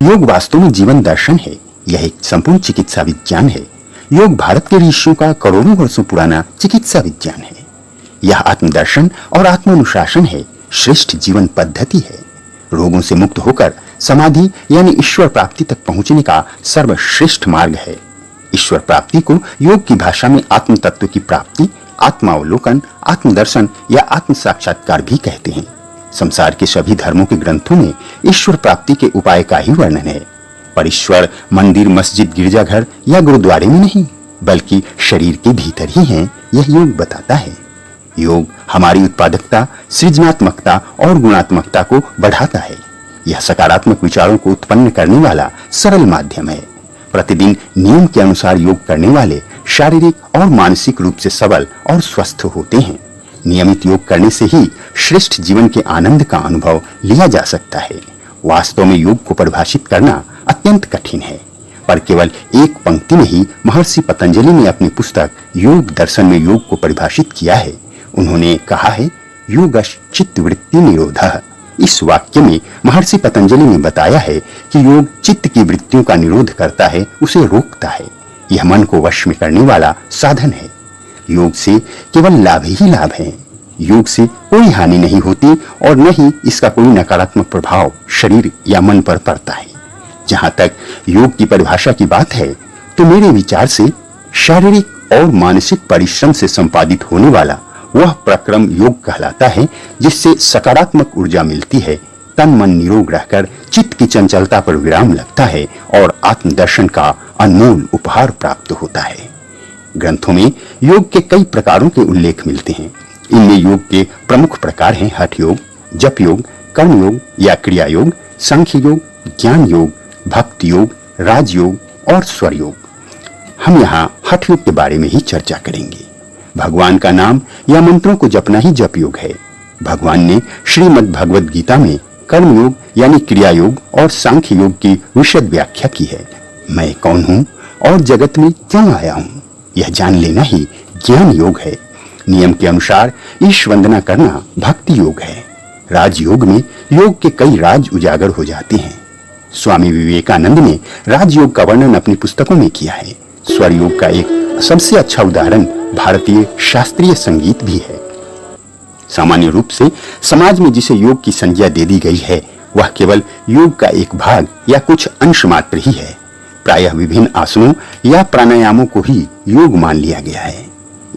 योग वास्तव में जीवन दर्शन है। यह एक संपूर्ण चिकित्सा विज्ञान है। योग भारत के ऋषियों का करोड़ों वर्षों पुराना चिकित्सा विज्ञान है। यह आत्मदर्शन और आत्मानुशासन है, श्रेष्ठ जीवन पद्धति है। रोगों से मुक्त होकर समाधि यानी ईश्वर प्राप्ति तक पहुंचने का सर्वश्रेष्ठ मार्ग है। ईश्वर प्राप्ति को योग की भाषा में आत्म तत्व की प्राप्ति, आत्मावलोकन, आत्मदर्शन या आत्म साक्षात्कार भी कहते हैं। संसार के सभी धर्मों के ग्रंथों में ईश्वर प्राप्ति के उपाय का ही वर्णन है, पर ईश्वर मंदिर, मस्जिद, गिरजाघर या गुरुद्वारे में नहीं, बल्कि शरीर के भीतर ही है, यह योग बताता है। योग हमारी उत्पादकता, सृजनात्मकता और गुणात्मकता को बढ़ाता है। यह सकारात्मक विचारों को उत्पन्न करने वाला सरल माध्यम है। प्रतिदिन नियम के अनुसार योग करने वाले शारीरिक और मानसिक रूप से सबल और स्वस्थ होते हैं। नियमित योग करने से ही श्रेष्ठ जीवन के आनंद का अनुभव लिया जा सकता है। वास्तव में योग को परिभाषित करना अत्यंत कठिन है, पर केवल एक पंक्ति में ही महर्षि पतंजलि ने अपनी पुस्तक योग दर्शन में योग को परिभाषित किया है। उन्होंने कहा है, योगश्च चित्तवृत्ति निरोधः। इस वाक्य में महर्षि पतंजलि ने बताया है कि योग चित्त की वृत्तियों का निरोध करता है, उसे रोकता है। यह मन को वश में करने वाला साधन है। योग से केवल लाभ ही लाभ है। योग से कोई हानि नहीं होती और न ही इसका कोई नकारात्मक प्रभाव शरीर या मन पर पड़ता है। जहां तक योग की परिभाषा की बात है, तो मेरे विचार से शारीरिक और मानसिक परिश्रम से संपादित होने वाला वह प्रक्रम योग कहलाता है, जिससे सकारात्मक ऊर्जा मिलती है, तन मन निरोग रहकर चित्त की चंचलता पर विराम लगता है और आत्मदर्शन का अनमोल उपहार प्राप्त होता है। ग्रंथों में योग के कई प्रकारों के उल्लेख मिलते हैं। इनमें योग के प्रमुख प्रकार हैं हठ योग, जप योग, कर्म योग या क्रिया योग, सांख्य योग, ज्ञान योग, भक्ति योग, राजयोग और स्वर योग। हम यहाँ हठ योग के बारे में ही चर्चा करेंगे। भगवान का नाम या मंत्रों को जपना ही जप योग है। भगवान ने श्रीमद् भगवद गीता में कर्म योग यानी क्रिया योग और सांख्य योग की विशद व्याख्या की है। मैं कौन हूँ और जगत में क्यों आया हूँ, यह जान लेना ही ज्ञान योग है। नियम के अनुसार ईश वंदना करना भक्ति योग है। राजयोग में योग के कई राज उजागर हो जाते हैं। स्वामी विवेकानंद ने राजयोग का वर्णन अपनी पुस्तकों में किया है। स्वर योग का एक सबसे अच्छा उदाहरण भारतीय शास्त्रीय संगीत भी है। सामान्य रूप से समाज में जिसे योग की संज्ञा दे दी गई है, वह केवल योग का एक भाग या कुछ अंश मात्र ही है। प्रायः विभिन्न आसनों या प्राणायामों को ही योग मान लिया गया है।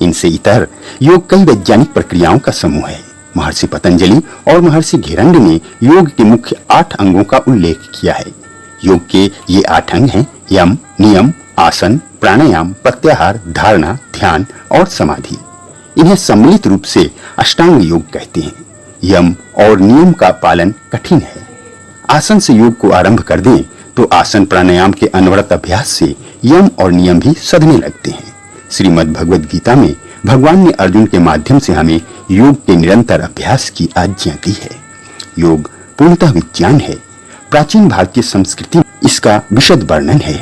इनसे इतर योग कई वैज्ञानिक प्रक्रियाओं का समूह है। महर्षि पतंजलि और महर्षि घेरंड ने योग के मुख्य 8 अंगों का उल्लेख किया है। योग के ये 8 अंग हैं: यम, नियम, आसन, प्राणायाम, प्रत्याहार, धारणा, ध्यान और समाधि। इन्हें सम्मिलित रूप से अष्टांग योग कहते हैं। यम और नियम का पालन कठिन है। आसन से योग को आरंभ कर दें तो आसन प्राणायाम के अनवरत अभ्यास से यम और नियम भी सधने लगते हैं। श्रीमद् भगवद गीता में भगवान ने अर्जुन के माध्यम से हमें योग के निरंतर अभ्यास की आज्ञा दी है। योग पूर्णतः विज्ञान है। प्राचीन भारतीय संस्कृति इसका विशद वर्णन है।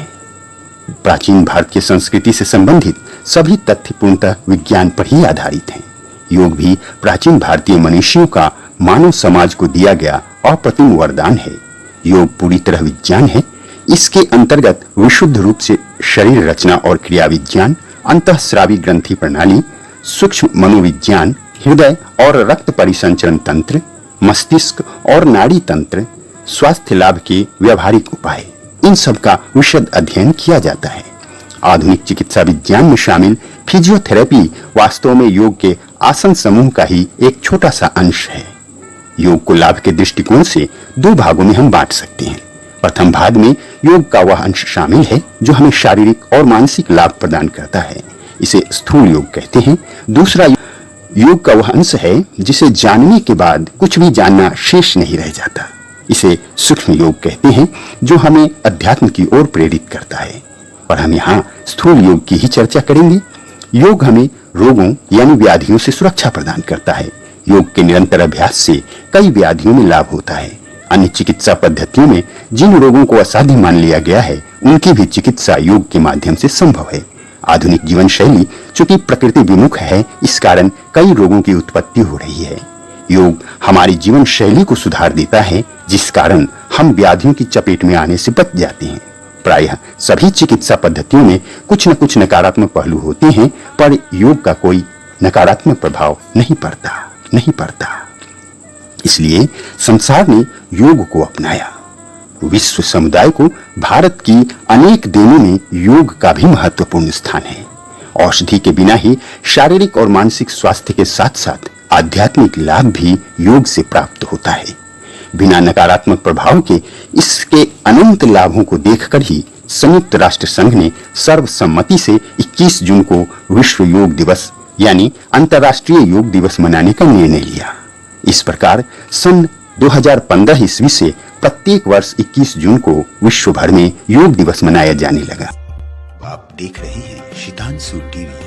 प्राचीन भारतीय संस्कृति से संबंधित सभी तथ्य पूर्णतः विज्ञान पर ही आधारित हैं। योग भी प्राचीन भारतीय मनीषियों का मानव समाज को दिया गया अप्रतिम वरदान है। योग पूरी तरह विज्ञान है। इसके अंतर्गत विशुद्ध रूप से शरीर रचना और क्रिया विज्ञान, अंतःस्रावी ग्रंथि प्रणाली, सूक्ष्म मनोविज्ञान, हृदय और रक्त परिसंचरण तंत्र, मस्तिष्क और नाड़ी तंत्र, स्वास्थ्य लाभ के व्यवहारिक उपाय, इन सब का विशद अध्ययन किया जाता है। आधुनिक चिकित्सा विज्ञान में शामिल फिजियोथेरेपी वास्तव में योग के आसन समूह का ही एक छोटा सा अंश है। योग को लाभ के दृष्टिकोण से 2 भागों में हम बांट सकते हैं। प्रथम भाग में योग का वह अंश शामिल है जो हमें शारीरिक और मानसिक लाभ प्रदान करता है। इसे स्थूल योग कहते हैं। दूसरा योग का वह अंश है जिसे जानने के बाद कुछ भी जानना शेष नहीं रह जाता। इसे सूक्ष्म योग कहते हैं, जो हमें अध्यात्म की ओर प्रेरित करता है। और हम यहाँ स्थूल योग की ही चर्चा करेंगे। योग हमें रोगों यानी व्याधियों से सुरक्षा प्रदान करता है। योग के निरंतर अभ्यास से कई व्याधियों में लाभ होता है। अन्य चिकित्सा पद्धतियों में जिन रोगों को असाध्य मान लिया गया है, उनकी भी चिकित्सा योग के माध्यम से संभव है। आधुनिक जीवन शैली चूंकि प्रकृति विमुख है, इस कारण कई रोगों की उत्पत्ति हो रही है। योग हमारी जीवन शैली को सुधार देता है, जिस कारण हम व्याधियों की चपेट में आने से बच जाते हैं। प्रायः सभी चिकित्सा पद्धतियों में कुछ न कुछ नकारात्मक पहलू होते हैं, पर योग का कोई नकारात्मक प्रभाव नहीं पड़ता। इसलिए संसार ने योग को अपनाया। विश्व समुदाय को भारत की अनेक देनों में योग का भी महत्वपूर्ण स्थान है। औषधि के बिना ही शारीरिक और मानसिक स्वास्थ्य के साथ साथ आध्यात्मिक लाभ भी योग से प्राप्त होता है। बिना नकारात्मक प्रभाव के इसके अनंत लाभों को देखकर ही संयुक्त राष्ट्र संघ ने सर्वसम्मति से 21 जून को विश्व योग दिवस यानी अंतर्राष्ट्रीय योग दिवस मनाने का निर्णय लिया। इस प्रकार सन 2015 ईस्वी से प्रत्येक वर्ष 21 जून को विश्व भर में योग दिवस मनाया जाने लगा। आप देख रहे हैं शितांशु टीवी।